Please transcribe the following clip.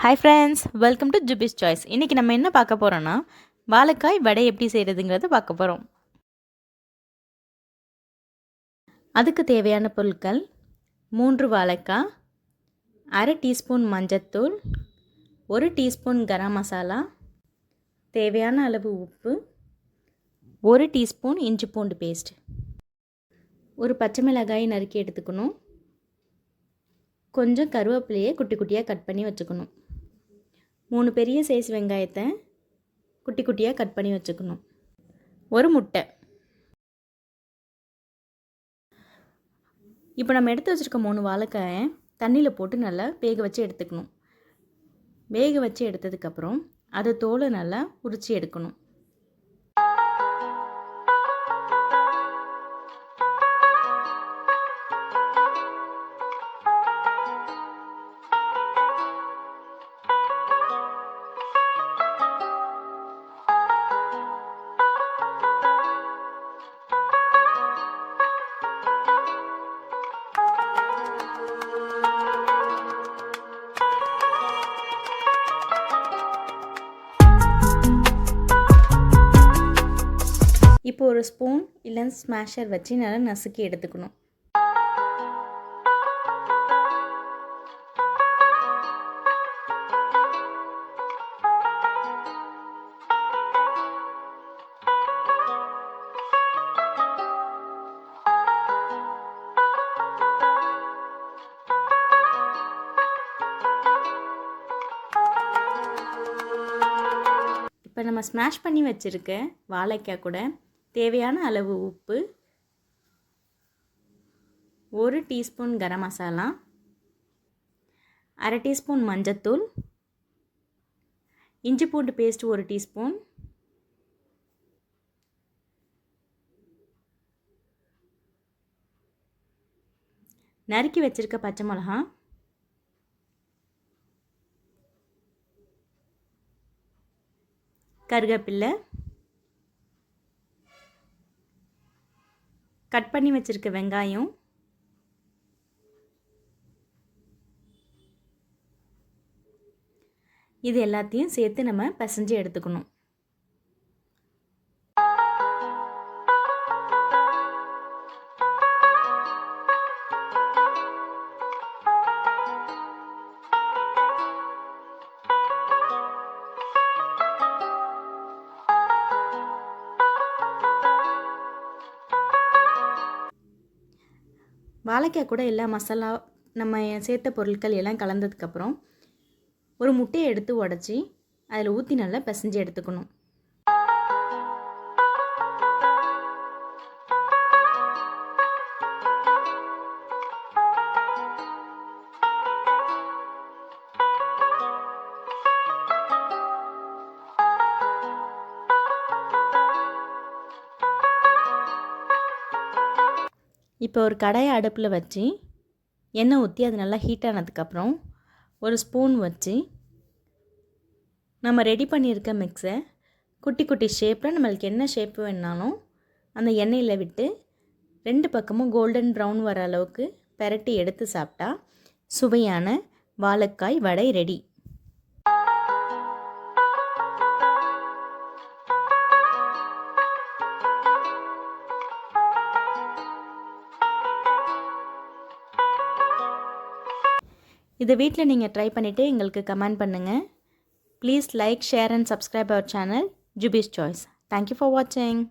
Hi friends, welcome to Jubi's Choice. இன்றைக்கி நம்ம என்ன பார்க்க போகிறோன்னா, வாழைக்காய் வடை எப்படி செய்கிறதுங்கிறத பார்க்க போகிறோம். அதுக்கு தேவையான பொருட்கள் 3 வாழைக்காய், அரை டீஸ்பூன் மஞ்சத்தூள், 1 டீஸ்பூன் கரம் மசாலா, தேவையான அளவு உப்பு, 1 டீஸ்பூன் இஞ்சி பூண்டு பேஸ்ட், ஒரு பச்சை மிளகாய் நறுக்கி எடுத்துக்கணும், கொஞ்சம் கருவேப்பிலையை குட்டி குட்டியாக கட் பண்ணி வச்சுக்கணும், 3 பெரிய சைஸ் வெங்காயத்தை குட்டி குட்டியாக கட் பண்ணி வச்சுக்கணும், ஒரு முட்டை. இப்போ நம்ம எடுத்து வச்சுருக்க 3 வாழைக்காயை தண்ணியில் போட்டு நல்லா வேக வச்சு எடுத்துக்கணும். வேக வச்சு எடுத்ததுக்கப்புறம் அதை தோலை நல்லா உரித்து எடுக்கணும். இப்போ ஒரு ஸ்பூன் இல்லை ஸ்மாஷர் வச்சு நல்லா நசுக்கி எடுத்துக்கணும். இப்போ நம்ம ஸ்மாஷ் பண்ணி வச்சுருக்க வாழைக்காய் கூட தேவையான அளவு உப்பு, 1 டீஸ்பூன் கரம் மசாலா, அரை டீஸ்பூன் மஞ்சத்தூள், இஞ்சி பூண்டு பேஸ்ட் 1 டீஸ்பூன், நறுக்கி வச்சுருக்க பச்சை மிளகா, கருவேப்பிலை, கட் பண்ணி வச்சுருக்க வெங்காயம், இது எல்லாத்தையும் சேர்த்து நம்ம பிசைஞ்சு எடுத்துக்கணும். வாழைக்காய் கூட எல்லா மசாலா நம்ம சேர்த்த பொருட்கள் எல்லாம் கலந்ததுக்கப்புறம் ஒரு முட்டையை எடுத்து உடச்சி அதில் ஊற்றி நல்லா பிசைஞ்சு எடுத்துக்கணும். இப்போ ஒரு கடாயை அடுப்பில் வச்சு எண்ணெய் ஊற்றி அது நல்லா ஹீட் ஆனதுக்கப்புறம் ஒரு ஸ்பூன் வச்சு நம்ம ரெடி பண்ணியிருக்க மிக்ஸை குட்டி குட்டி ஷேப்பில் நம்மளுக்கு என்ன ஷேப் வேணாலும் அந்த எண்ணெயில் விட்டு 2 பக்கமும் கோல்டன் ப்ரௌன் வர அளவுக்கு பெரட்டி எடுத்து சாப்பிட்டா சுவையான வாழைக்காய் வடை ரெடி. இதை வீட்டில் நீங்கள் ட்ரை பண்ணிவிட்டு எங்களுக்கு கமெண்ட் பண்ணுங்கள். Please like, share and subscribe our channel Jubi's Choice. Thank you for வாட்சிங்.